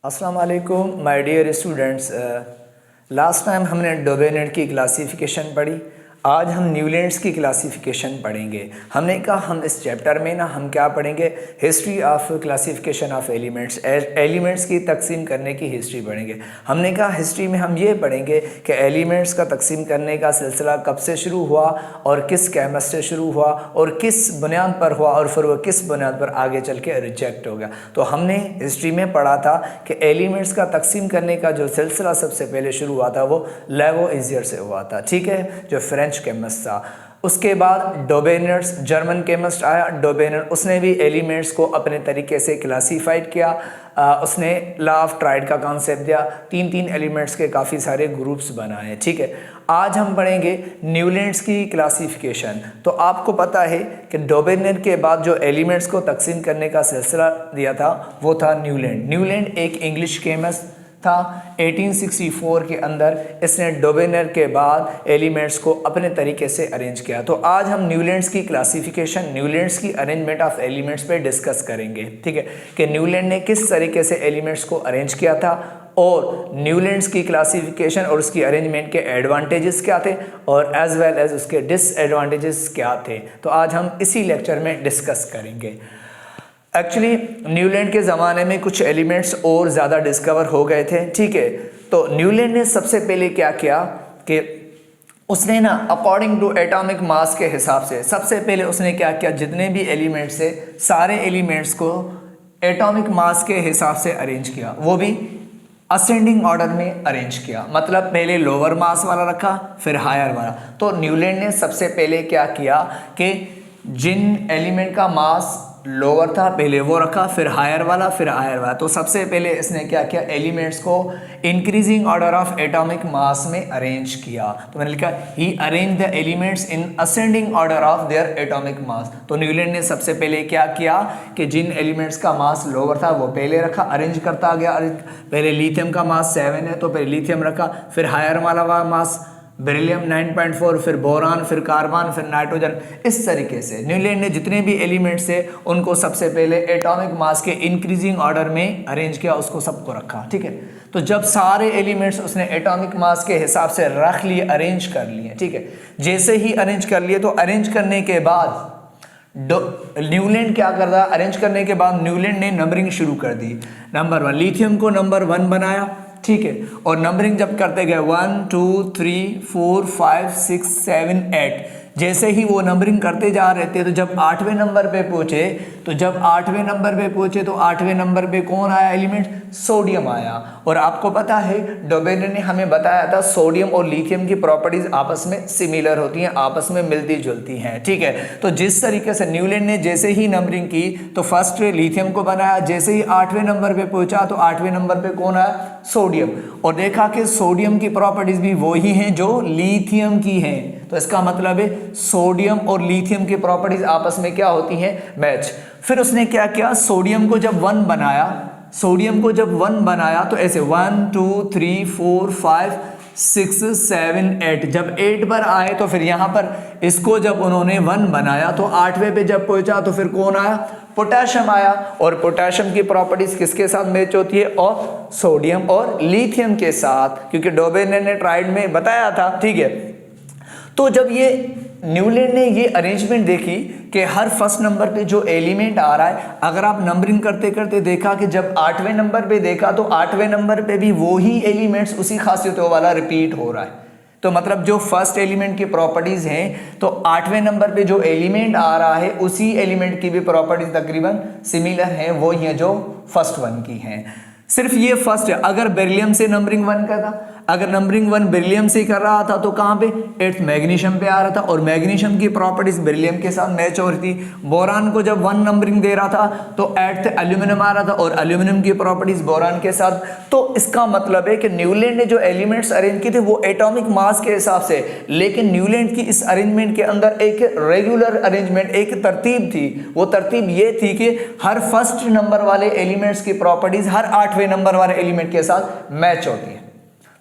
अस्सलाम वालेकुम my dear students. Last time हमने डोबेनेट की क्लासिफिकेशन पढ़ी। आज हम न्यूलैंड्स की क्लासिफिकेशन पढ़ेंगे। हमने कहा हम इस चैप्टर में ना हम क्या पढ़ेंगे, history of classification of elements, elements की तकसीम करने की हिस्ट्री पढ़ेंगे। हमने कहा हिस्ट्री में हम ये पढ़ेंगे कि एलिमेंट्स का तकसीम करने का सिलसिला कब से शुरू हुआ और किस केमिस्ट से शुरू हुआ और किस बुनियाद पर हुआ और फिर वो किस बुनियाद पर आगे चल के रिजेक्ट हो गया। तो हमने हिस्ट्री में पढ़ा था कि एलिमेंट्स का तकसीम करने का जो सिलसिला सबसे पहले शुरू हुआ था वो लैवोइज़ियर से हुआ था, ठीक है, जो फ्रेंच केमिस्ट था। उसके बाद डोबेनर्स, जर्मन केमिस्ट आया डोबेनर, उसने भी एलिमेंट्स को अपने तरीके से क्लासीफाइड किया। उसने लॉ ऑफ ट्राइड का कॉन्सेप्ट दिया, तीन तीन एलिमेंट्स के काफ़ी सारे ग्रुप्स बनाए, ठीक है। आज हम पढ़ेंगे न्यूलैंड्स की क्लासिफिकेशन। तो आपको पता है कि डोबेनर के बाद जो एलिमेंट्स को तकसीम करने का सिलसिला दिया था वो था न्यूलैंड। न्यूलैंड एक इंग्लिश केमिस्ट था। 1864 के अंदर इसने डोबेनर के बाद एलिमेंट्स को अपने तरीके से अरेंज किया। तो आज हम न्यूलैंड्स की क्लासिफिकेशन, न्यूलैंड्स की अरेंजमेंट ऑफ एलिमेंट्स पे डिस्कस करेंगे, ठीक है, कि न्यूलैंड ने किस तरीके से एलिमेंट्स को अरेंज किया था और न्यूलैंड्स की क्लासिफिकेशन और उसकी अरेंजमेंट के एडवांटेजेस क्या थे और एज वेल एज उसके डिसएडवांटेजेस क्या थे। तो आज हम इसी लेक्चर में डिस्कस करेंगे। एक्चुअली न्यूलैंड के ज़माने में कुछ एलिमेंट्स और ज़्यादा डिस्कवर हो गए थे, ठीक है। तो न्यूलैंड ने सबसे पहले क्या किया कि उसने ना अकॉर्डिंग टू एटॉमिक मास के हिसाब से सबसे पहले उसने क्या किया, जितने भी एलिमेंट्स थे सारे एलिमेंट्स को एटॉमिक मास के हिसाब से अरेंज किया, वो भी असेंडिंग ऑर्डर में अरेंज किया। मतलब पहले लोअर मास वाला रखा फिर हायर वाला। तो न्यूलैंड ने सबसे पहले क्या किया कि जिन एलिमेंट का मास लोअर था पहले वो रखा, फिर हायर वाला, फिर हायर वाला। तो सबसे पहले इसने क्या किया, एलिमेंट्स को increasing order of atomic mass में अरेंज किया। तो मैंने लिखा ही arrange the elements in ascending order of their atomic mass. तो न्यूलैंड ने सबसे पहले क्या किया कि जिन एलिमेंट्स का मास लोअर था वो पहले रखा, अरेंज करता गया। पहले लिथियम का मास 7 है तो पहले लिथियम रखा, फिर हायर वाला मास बेरिलियम 9.4, फिर बोरान, फिर कार्बन, फिर नाइट्रोजन। इस तरीके से न्यूलैंड ने जितने भी एलिमेंट्स थे उनको सबसे पहले एटॉमिक मास के इंक्रीजिंग ऑर्डर में अरेंज किया, उसको सबको रखा, ठीक है। तो जब सारे एलिमेंट्स उसने एटॉमिक मास के हिसाब से रख लिए, अरेंज कर लिए, ठीक है। जैसे ही अरेंज कर लिए तो अरेंज करने के बाद न्यूलैंड क्या कर रहा, अरेंज करने के बाद न्यूलैंड ने नंबरिंग शुरू कर दी। नंबर 1 लिथियम को नंबर 1 बनाया, ठीक है। और नंबरिंग जब करते गए 1 2 3 4 5 6 7 8, जैसे ही वो नंबरिंग करते जा रहे थे तो जब 8वें नंबर पे पहुंचे तो 8वें नंबर पे कौन आया एलिमेंट, सोडियम आया। और आपको पता है डोबेनर ने हमें बताया था सोडियम और लिथियम की प्रॉपर्टीज आपस में सिमिलर होती हैं, आपस में मिलती जुलती हैं, ठीक है। तो जिस तरीके से न्यूलैंड ने जैसे ही नंबरिंग की तो फर्स्ट लिथियम को बनाया, जैसे ही 8वें नंबर पे पहुंचा तो 8वें नंबर पे कौन आया, सोडियम। और देखा कि सोडियम की प्रॉपर्टीज भी वही हैं जो लिथियम की हैं। तो इसका मतलब है सोडियम और लिथियम की प्रॉपर्टीज आपस में क्या होती हैं, मैच। फिर उसने क्या किया, सोडियम को जब 1 बनाया तो ऐसे 1 2 3 4 5 6 7 8, जब 8 पर आए तो फिर यहाँ पर इसको जब उन्होंने 1 बनाया तो 8वें पे जब पहुंचा तो फिर कौन आया, पोटेशियम आया। और पोटेशियम की प्रॉपर्टीज किसके साथ मैच होती है, और सोडियम और लिथियम के साथ, क्योंकि डोबेनर ने ट्राइड में बताया था, ठीक है। तो जब ये न्यूलैंड ने ये अरेंजमेंट देखी कि हर फर्स्ट नंबर पे जो एलिमेंट आ रहा है, अगर आप नंबरिंग करते करते देखा कि जब 8वें नंबर पे देखा तो 8वें नंबर पे भी वही एलिमेंट्स उसी खासियतों वाला रिपीट हो रहा है। तो मतलब जो फर्स्ट एलिमेंट की प्रॉपर्टीज हैं तो 8वें नंबर पे जो एलिमेंट आ रहा है उसी एलिमेंट की भी प्रॉपर्टीज तकरीबन सिमिलर हैं, वो ही हैं जो फर्स्ट वन की हैं। सिर्फ ये फर्स्ट है। अगर बेरिलियम से नंबरिंग 1 कर रहा, अगर नंबरिंग 1 बेरिलियम से कर रहा था तो कहाँ पे 8th मैग्नीशियम पे आ रहा था और मैग्नीशियम की प्रॉपर्टीज बेरिलियम के साथ मैच हो रही थी। बोरान को जब 1 नंबरिंग दे रहा था तो 8th एल्यूमिनियम आ रहा था और एल्यूमिनियम की प्रॉपर्टीज बोरान के साथ। तो इसका मतलब है कि न्यूलैंड ने जो एलिमेंट्स अरेंज किए थे वो एटॉमिक मास के हिसाब से, लेकिन न्यूलैंड की इस अरेंजमेंट के अंदर एक रेगुलर अरेंजमेंट, एक तरतीब थी। वो तरतीब ये थी कि हर फर्स्ट नंबर वाले एलिमेंट्स की प्रॉपर्टीज हर 8वें नंबर वाले एलिमेंट के साथ मैच होती है।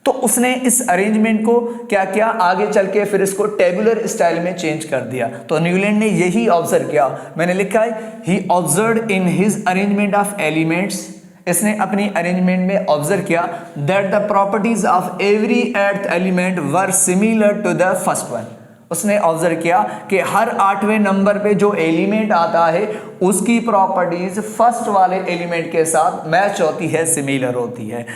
तो उसने इस अरेंजमेंट को क्या किया, आगे चल के फिर इसको टेबुलर स्टाइल में चेंज कर दिया। तो न्यूलैंड ने यही ऑब्जर्व किया, मैंने लिखा है ही observed in his arrangement of elements इसने अपनी अरेंजमेंट में ऑब्जर्व किया that the properties of every eighth element were similar to the first one. उसने ऑब्जर्व किया कि हर 8वें नंबर पे जो एलिमेंट आता है उसकी प्रॉपर्टीज फर्स्ट वाले एलिमेंट के साथ मैच होती है, सिमिलर होती है।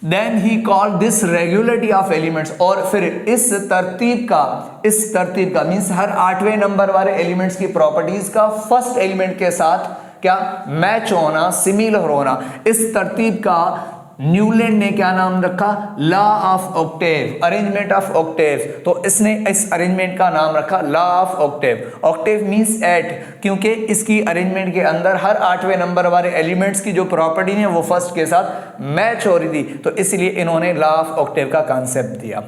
Then he called this regularity of elements, और फिर इस तरतीब का मीन्स हर 8वें नंबर वाले एलिमेंट्स की प्रॉपर्टीज का फर्स्ट एलिमेंट के साथ क्या मैच होना, सिमिलर होना, इस तरतीब का न्यूलैंड ने क्या नाम रखा, law of Octave, arrangement of Octave. तो इसने इस अरेंजमेंट का नाम रखा law of Octave. Octave means 8, क्योंकि इसकी अरेंजमेंट के अंदर हर 8वें नंबर वाले एलिमेंट्स की जो प्रॉपर्टी है वो फर्स्ट के साथ मैच हो रही थी, तो इसलिए इन्होंने लॉ ऑफ ऑक्टेव का कॉन्सेप्ट दिया।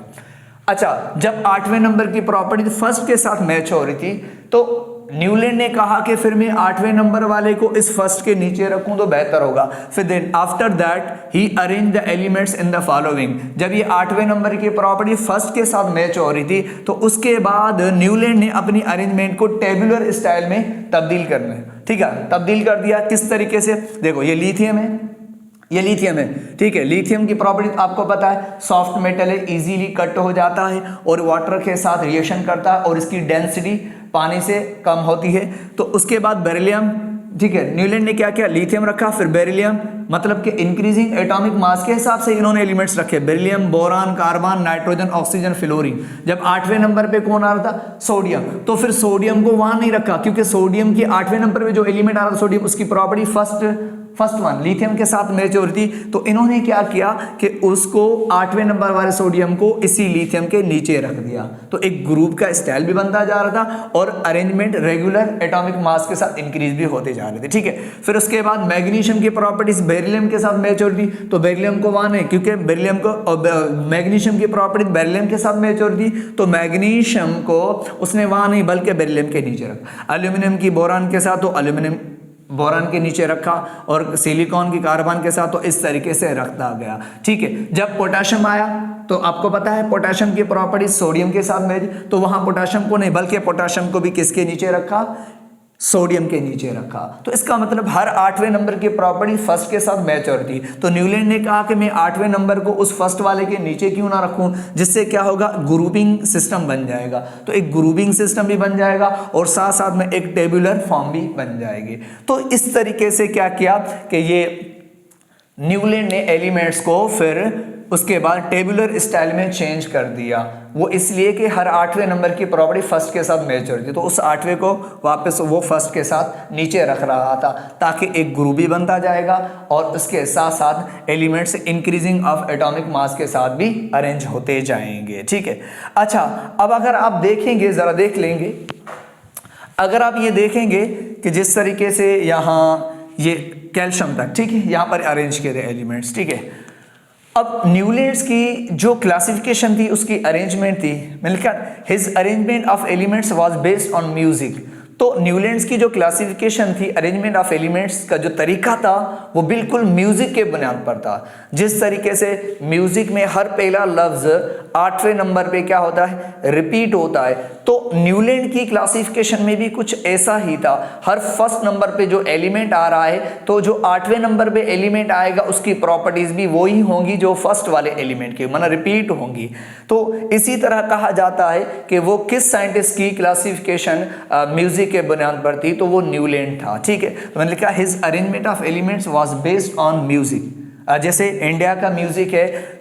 अच्छा, जब 8वें नंबर की प्रॉपर्टी फर्स्ट के साथ मैच हो रही थी तो न्यूलैंड ने कहा कि फिर मैं 8वें नंबर वाले को इस फर्स्ट के नीचे रखूं तो बेहतर होगा। फिर then after that he arrange the elements in the following. जब ये 8वें नंबर की प्रॉपर्टी फर्स्ट के साथ मैच हो रही थी तो उसके बाद न्यूलैंड ने अपनी अरेंजमेंट को टेबुलर स्टाइल में तब्दील करना है, ठीक है, तब्दील कर दिया। किस तरीके से, देखो ये लिथियम है, ये लिथियम है, ठीक है। लिथियम की प्रॉपर्टी आपको पता है, सॉफ्ट मेटल है, इजीली कट हो जाता है और वाटर के साथ रिएक्शन करता है और इसकी डेंसिटी पानी से कम होती है। तो उसके बाद बेरिलियम, ठीक है, न्यूलैंड ने क्या किया, लिथियम रखा, फिर बेरिलियम, मतलब कि इंक्रीजिंग एटॉमिक मास के हिसाब से इन्होंने एलिमेंट्स रखे, beryllium, boron, carbon, nitrogen, oxygen, fluorine. जब 8वें नंबर पे कौन आ रहा था, सोडियम, तो फिर सोडियम को वहां नहीं रखा क्योंकि सोडियम की 8वें नंबर पे जो एलिमेंट आ रहा था सोडियम, उसकी प्रॉपर्टी फर्स्ट वन लिथियम के साथ मैच हो रही थी। तो इन्होंने क्या किया कि उसको 8वें नंबर वाले सोडियम को इसी लिथियम के नीचे रख दिया। तो एक ग्रुप का स्टाइल भी बनता जा रहा था और अरेंजमेंट रेगुलर एटॉमिक मास के साथ इंक्रीज भी होते जा रहे थे, ठीक है। फिर उसके बाद मैग्नीशियम की प्रॉपर्टीज बेरिलियम के साथ मैच हो रही थी, तो बेरिलियम को वहां नहीं, क्योंकि बेरिलियम को मैग्नीशियम की प्रॉपर्टी बेरिलियम के साथ मैच हो रही थी, तो मैग्नीशियम को उसने वहां नहीं बल्कि बेरिलियम के नीचे रखा। एल्यूमिनियम की बोरान के साथ तो एल्यूमिनियम बोरान के नीचे रखा और सिलिकॉन की कार्बन के साथ तो इस तरीके से रखता गया, ठीक है। जब पोटेशियम आया तो आपको पता है पोटेशियम की प्रॉपर्टी सोडियम के साथ मैच, तो वहां पोटेशियम को नहीं बल्कि पोटेशियम को भी किसके नीचे रखा, सोडियम के नीचे रखा। तो इसका मतलब हर 8वें नंबर की प्रॉपर्टी फर्स्ट के साथ मैच हो रही थी। तो न्यूलैंड ने कहा कि मैं 8वें नंबर को उस फर्स्ट वाले के नीचे क्यों ना रखूं, जिससे क्या होगा, ग्रुपिंग सिस्टम बन जाएगा। तो एक ग्रुपिंग सिस्टम भी बन जाएगा और साथ साथ में एक टेबुलर फॉर्म भी बन जाएगी। तो इस तरीके से क्या किया कि ये न्यूलैंड ने एलिमेंट्स को फिर उसके बाद टेबुलर स्टाइल में चेंज कर दिया। वो इसलिए कि हर 8वें नंबर की प्रॉपर्टी फर्स्ट के साथ मैच हो रही थी, तो उस 8वें को वापस वो फर्स्ट के साथ नीचे रख रहा था ताकि एक ग्रुप भी बनता जाएगा और उसके साथ साथ एलिमेंट्स इंक्रीजिंग ऑफ एटॉमिक मास के साथ भी अरेंज होते जाएंगे, ठीक है। अच्छा, अब अगर आप देखेंगे, जरा देख लेंगे, अगर आप ये देखेंगे कि जिस तरीके से यहाँ ये कैल्शियम तक, ठीक है, यहाँ पर अरेंज किए थे एलिमेंट्स, ठीक है। अब न्यूलैंड्स की जो क्लासिफिकेशन थी उसकी अरेंजमेंट थी, मिलकर his arrangement of elements was based on music. तो न्यूलैंड्स की जो क्लासिफिकेशन थी, अरेंजमेंट ऑफ एलिमेंट्स का जो तरीका था वो बिल्कुल म्यूजिक के बुनियाद पर था। जिस तरीके से म्यूजिक में हर पहला लफ्ज 8वें नंबर पे क्या होता है, रिपीट होता है, तो न्यूलैंड की क्लासिफिकेशन में भी कुछ ऐसा ही था। हर फर्स्ट नंबर पे जो एलिमेंट आ रहा है तो जो 8वें नंबर पे एलिमेंट आएगा उसकी प्रॉपर्टीज भी वही होंगी जो फर्स्ट वाले एलिमेंट की, मतलब रिपीट होंगी। तो इसी तरह कहा जाता है कि वो किस साइंटिस्ट की क्लासिफिकेशन म्यूजिक के बुनियाद पर थी, तो वो न्यूलैंड था, ठीक है। तो मैंने लिखा his arrangement of elements was based on music. जैसे इंडिया का म्यूजिक है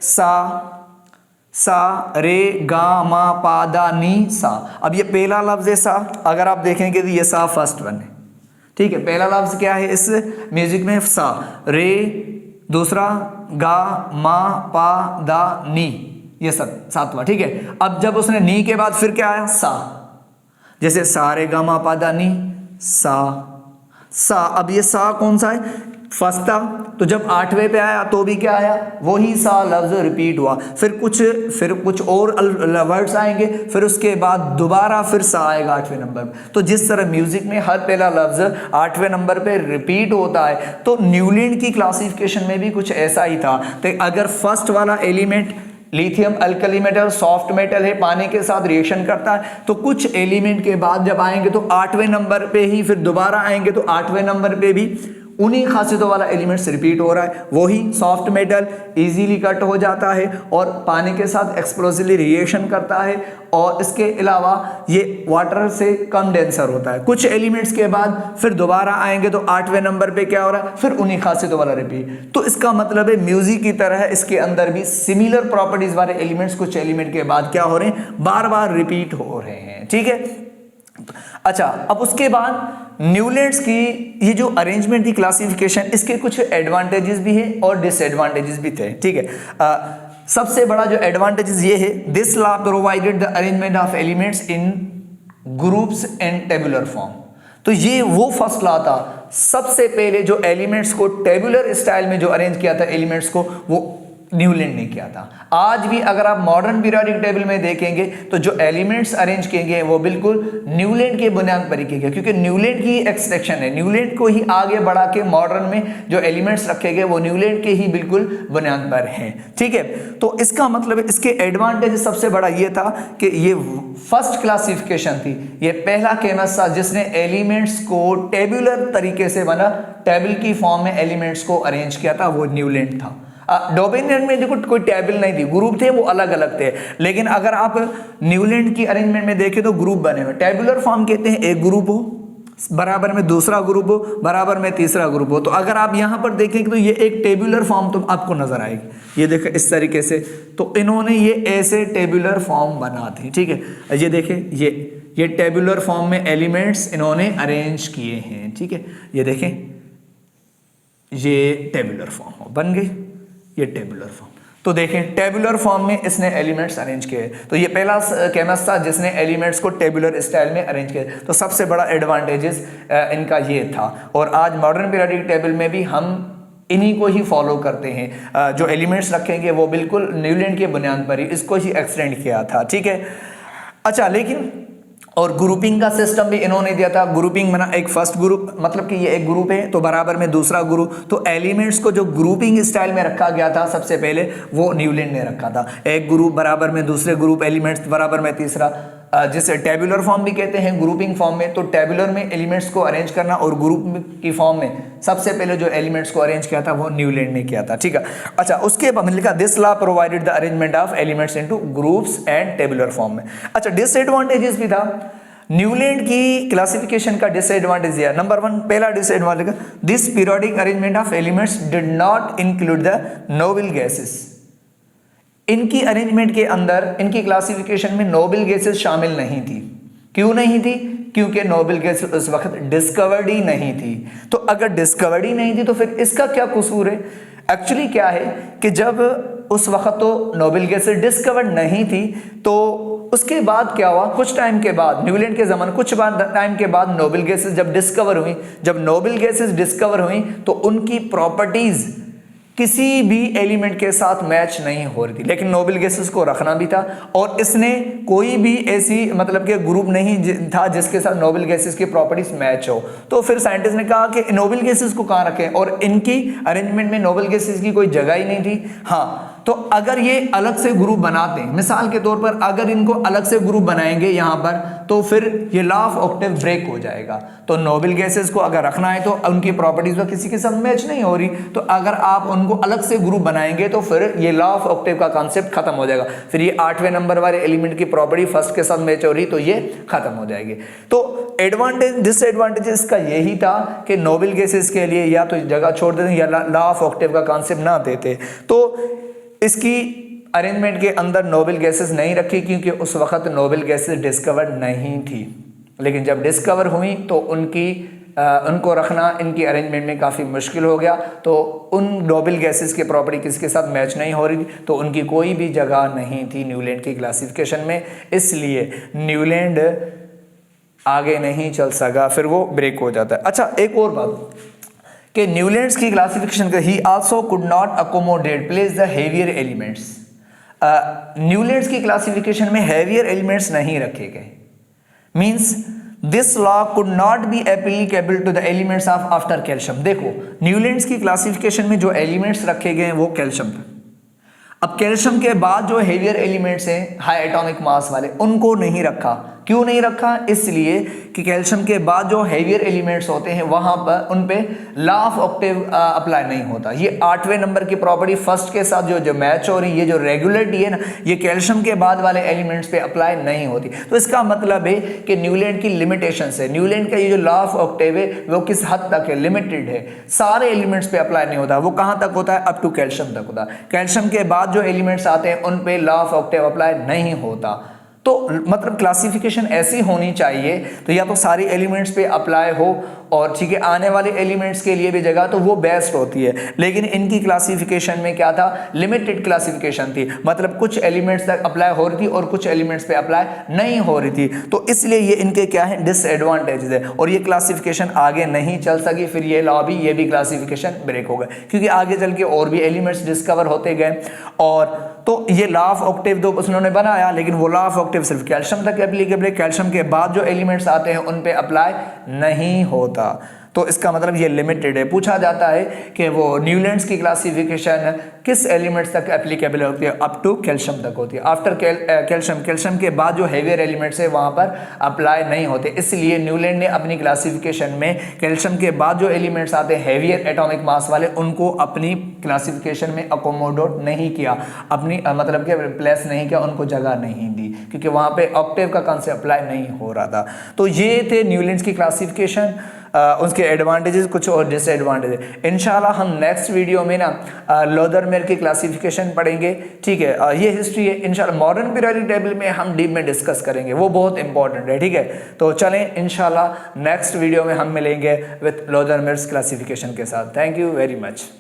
सा रे गा मा पा दा नी सा। अब ये पहला लफ्ज है सा, अगर आप देखेंगे तो ये सा फर्स्ट वन है, ठीक है। पहला लफ्ज क्या है इस म्यूजिक में, सा, रे, दूसरा गा मा पा दा नी, ये सब सातवां, ठीक है। अब जब उसने नी के बाद फिर क्या आया, सा, जैसे सा रे गा मा पा दा नी सा। अब ये सा कौन सा है, फर्स्ट था, तो जब 8वें पे आया तो भी क्या आया, वही सा लफ्ज रिपीट हुआ। फिर कुछ और वर्ड्स आएंगे, फिर उसके बाद दोबारा फिर सा आएगा 8वें नंबर पे। तो जिस तरह म्यूजिक में हर पहला लफ्ज 8वें नंबर पे रिपीट होता है, तो न्यूलैंड की क्लासिफिकेशन में भी कुछ ऐसा ही था। तो अगर फर्स्ट वाला element lithium alkali metal, soft metal है, पानी के साथ रिएक्शन करता है, तो कुछ एलिमेंट के बाद जब आएंगे तो 8वें नंबर पे ही फिर दोबारा आएंगे तो 8वें नंबर पे भी उन्हीं खासियतों वाला एलिमेंट्स रिपीट हो रहा है। वही सॉफ्ट मेटल इजीली कट हो जाता है और पानी के साथ एक्सप्लोसिवली रिएक्शन करता है, और इसके अलावा ये वाटर से कम डेंसर होता है। कुछ एलिमेंट्स के बाद फिर दोबारा आएंगे तो 8वें नंबर पे क्या हो रहा है, फिर उन्हीं खासियतों वाला रिपीट। तो इसका मतलब है म्यूजिक की तरह इसके अंदर भी सिमिलर प्रॉपर्टीज वाले एलिमेंट्स कुछ एलिमेंट के बाद क्या हो रहे हैं, बार बार रिपीट हो रहे हैं। ठीक है, अच्छा अब उसके बाद न्यूलैंड्स की ये जो अरेंजमेंट थी, क्लासिफिकेशन, इसके कुछ एडवांटेजेस भी है और डिसएडवांटेजेस भी थे। ठीक है, सबसे बड़ा जो एडवांटेजेस ये है, this law provided the arrangement of elements in groups and tabular form. तो ये वो फर्स्ट लॉ था, सबसे पहले जो एलिमेंट्स को टेबुलर स्टाइल में जो अरेंज किया था एलिमेंट्स को, वो न्यूलैंड ने किया था। आज भी अगर आप मॉडर्न पीरियोडिक टेबल में देखेंगे तो जो एलिमेंट्स अरेंज किए गए वो बिल्कुल न्यूलैंड के बुनियाद पर ही किए गए, क्योंकि न्यूलैंड की एक्सट्रैक्शन है, न्यूलैंड को ही आगे बढ़ा के मॉडर्न में जो एलिमेंट्स रखे गए वो न्यूलैंड के ही बिल्कुल बुनियाद पर हैं। ठीक है, तो इसका मतलब है, इसके एडवांटेज सबसे बड़ा ये था कि ये फर्स्ट क्लासिफिकेशन थी, ये पहला केमिस्ट था जिसने एलिमेंट्स को टेबुलर तरीके से बना, टेबल की फॉर्म में एलिमेंट्स को अरेंज किया था, वो न्यूलैंड था। डोबेनियन में देखो कोई टेबल नहीं थी, ग्रुप थे वो अलग अलग थे, लेकिन अगर आप न्यूलैंड की अरेंजमेंट में देखें तो ग्रुप बने हुए। टेबुलर फॉर्म कहते हैं एक ग्रुप हो, बराबर में दूसरा ग्रुप हो, बराबर में तीसरा ग्रुप हो। तो अगर आप यहां पर देखेंगे तो ये एक टेबुलर फॉर्म तो आपको नजर आएगी, ये देखें इस तरीके से। तो इन्होंने ये ऐसे टेबुलर फॉर्म बना थी। ठीक है, ये देखें, ये टेबुलर फॉर्म में एलिमेंट्स इन्होंने अरेंज किए हैं। ठीक है, ये देखें, ये टेबुलर फॉर्म बन गई, ये टेबुलर फॉर्म। तो देखें टेबुलर फॉर्म में इसने एलिमेंट्स अरेंज किए, तो ये पहला केमिस्ट था जिसने एलिमेंट्स को टेबुलर स्टाइल में अरेंज किया। तो सबसे बड़ा एडवांटेजेस इनका ये था, और आज मॉडर्न पीरियोडिक टेबल में भी हम इन्हीं को ही फॉलो करते हैं। जो एलिमेंट्स रखेंगे वो बिल्कुल न्यूलैंड के बुनियाद पर ही इसको ही एक्सटेंड किया था। ठीक है, अच्छा लेकिन और ग्रुपिंग का सिस्टम भी इन्होंने दिया था। ग्रुपिंग बना, एक फर्स्ट ग्रुप, मतलब कि ये एक ग्रुप है तो बराबर में दूसरा ग्रुप। तो एलिमेंट्स को जो ग्रुपिंग स्टाइल में रखा गया था सबसे पहले, वो न्यूलैंड ने रखा था। एक ग्रुप बराबर में दूसरे ग्रुप, एलिमेंट्स बराबर में तीसरा, जिसे टेबुलर फॉर्म भी कहते हैं ग्रुपिंग फॉर्म में। तो टेबुलर में एलिमेंट्स को अरेंज करना और ग्रुप की फॉर्म में सबसे पहले जो एलिमेंट्स को अरेंज किया था वो न्यूलैंड ने किया था। ठीक है, अच्छा उसके बाद मैंने लिखा this law provided the arrangement of elements into groups and tabular form में। अच्छा डिसएडवांटेजेस भी था, न्यूलैंड की क्लासिफिकेशन का डिसएडवांटेज दिया। नंबर 1 पहला disadvantage, this periodic arrangement of elements did not include the noble gases. इनकी अरेंजमेंट के अंदर, इनकी क्लासिफिकेशन में नोबल गैसेस शामिल नहीं थी। क्यों नहीं थी? क्योंकि नोबल गैस उस वक्त डिस्कवर्ड ही नहीं थी। तो अगर डिस्कवर्ड ही नहीं थी तो फिर इसका क्या कसूर है? एक्चुअली क्या है कि जब उस वक्त तो नोबल गैसेस डिस्कवर्ड नहीं थी, तो उसके बाद क्या हुआ, कुछ टाइम के बाद, न्यूलैंड के ज़माने कुछ टाइम के बाद नोबल गैसेस जब डिस्कवर हुई, जब नोबल गैसेस डिस्कवर हुई तो उनकी प्रॉपर्टीज़ किसी भी एलिमेंट के साथ मैच नहीं हो रही थी। लेकिन नोबल गैसेस को रखना भी था, और इसने कोई भी ऐसी मतलब कि ग्रुप नहीं था जिसके साथ नोबल गैसेस की प्रॉपर्टीज मैच हो। तो फिर साइंटिस्ट ने कहा कि नोबल गैसेस को कहाँ रखें, और इनकी अरेंजमेंट में नोबल गैसेस की कोई जगह ही नहीं थी। हाँ, तो अगर ये अलग से ग्रुप बनाते हैं, मिसाल के तौर पर अगर इनको अलग से ग्रुप बनाएंगे यहाँ पर, तो फिर ये लॉ ऑफ ऑक्टेव ब्रेक हो जाएगा। तो नोबल गैसेस को अगर रखना है तो उनकी प्रॉपर्टीज तो किसी के साथ मैच नहीं हो रही, तो अगर आप उनको अलग से ग्रुप बनाएंगे तो फिर ये लॉ ऑफ ऑक्टेव का कॉन्सेप्ट खत्म हो जाएगा। फिर ये 8वें नंबर वाले एलिमेंट की प्रॉपर्टी फर्स्ट के साथ मैच हो रही तो ये खत्म हो जाएगी। तो एडवांटेज डिसएडवांटेज इसका यही था कि नोबल गैसेस के लिए या तो जगह छोड़ देते या लॉ ऑफ ऑक्टेव का कॉन्सेप्ट ना देते। तो इसकी अरेंजमेंट के अंदर नोबल गैसेस नहीं रखी क्योंकि उस वक्त नोबल गैसेस डिस्कवर नहीं थी। लेकिन जब डिस्कवर हुई तो उनको रखना इनकी अरेंजमेंट में काफ़ी मुश्किल हो गया। तो उन नोबल गैसेस की प्रॉपर्टी किसके साथ मैच नहीं हो रही, तो उनकी कोई भी जगह नहीं थी न्यूलैंड की क्लासिफिकेशन में, इसलिए न्यूलैंड आगे नहीं चल सका, फिर वो ब्रेक हो जाता है। अच्छा एक और बात कि न्यूलैंड्स की क्लासिफिकेशन का he also could not accommodate place the heavier elements. Newlands की क्लासिफिकेशन में हेवियर एलिमेंट्स नहीं रखे गए, means this law could not be applicable to the elements of after calcium. देखो न्यूलैंड्स की क्लासिफिकेशन में जो एलिमेंट्स रखे गए हैं वो कैल्शियम था। अब कैल्शियम के बाद जो हेवियर एलिमेंट्स हैं हाई एटॉमिक मास वाले, उनको नहीं रखा। क्यों नहीं रखा? इसलिए कि कैल्शियम के बाद जो हेवियर एलिमेंट्स होते हैं वहां पर उन पे लॉ ऑफ ऑक्टेव अप्लाई नहीं होता। ये 8वें नंबर की प्रॉपर्टी फर्स्ट के साथ जो मैच हो रही है, ये जो रेगुलरिटी है ना, ये कैल्शियम के बाद वाले एलिमेंट्स पे अप्लाई नहीं होती। तो इसका मतलब है कि न्यूलैंड की लिमिटेशन है, न्यूलैंड का ये जो लॉ ऑफ ऑक्टेव है वो किस हद तक है, लिमिटेड है, सारे एलिमेंट्स पे अप्लाई नहीं होता। वो कहां तक होता है? अप टू कैल्शियम तक होता है। कैल्शियम के बाद जो एलिमेंट्स आते हैं उन पे लॉ ऑफ ऑक्टेव अप्लाई नहीं होता। तो मतलब क्लासिफिकेशन ऐसी होनी चाहिए, तो या तो सारी एलिमेंट्स पे अप्लाई हो और ठीक है आने वाले एलिमेंट्स के लिए भी जगह तो वो बेस्ट होती है। लेकिन इनकी क्लासिफिकेशन में क्या था? लिमिटेड क्लासिफिकेशन थी, मतलब कुछ एलिमेंट्स तक अप्लाई हो रही थी और कुछ एलिमेंट्स पे अप्लाई नहीं हो रही थी। तो इसलिए ये इनके क्या है? डिसएडवांटेजेस है और ये क्लासिफिकेशन आगे नहीं चल सकी। फिर ये लॉ भी, ये भी क्लासिफिकेशन ब्रेक हो गए क्योंकि आगे चल के और भी एलिमेंट्स डिस्कवर होते गए। और तो ये लॉ ऑफ ऑक्टेव तो उन्होंने बनाया, लेकिन वो लॉ ऑफ ऑक्टेव सिर्फ कैल्शियम तक एप्लीकेबल है, कैल्शियम के बाद जो एलिमेंट्स आते हैं उन पे अप्लाई नहीं होता। तो इसका मतलब ये लिमिटेड है। पूछा जाता है कि वो न्यूलैंड्स की क्लासिफिकेशन किस एलिमेंट्स तक एप्लीकेबल होती है? अप टू कैल्शियम तक होती है। आफ्टर कैल्शियम के बाद जो हेवियर एलिमेंट्स है वहां पर अप्लाई नहीं होते। इसलिए न्यूलैंड ने अपनी क्लासिफिकेशन में कैल्शियम के बाद जो एलिमेंट्स आते हैं हेवियर एटॉमिक मास वाले, उनको अपनी क्लासिफिकेशन में अकोमोडेट नहीं किया, अपनी मतलब के प्लेस नहीं किया, उनको जगह नहीं दी क्योंकि वहां पे ऑक्टेव का कॉन्सेप्ट अप्लाई नहीं हो रहा था। तो ये थे न्यूलैंड्स की क्लासिफिकेशन, उसके एडवांटेजेस कुछ और डिसएडवांटेज। इंशाल्लाह हम नेक्स्ट वीडियो में ना लोदरमेयर की क्लासिफिकेशन पढ़ेंगे, ठीक है। ये हिस्ट्री है, इंशाल्लाह मॉडर्न पीरियोडिक टेबल में हम डीप में डिस्कस करेंगे, वो बहुत इंपॉर्टेंट है, ठीक है। तो चलें इंशाल्लाह नेक्स्ट वीडियो में हम मिलेंगे विथ लोदरमेयर्स क्लासिफिकेशन के साथ। Thank you very much.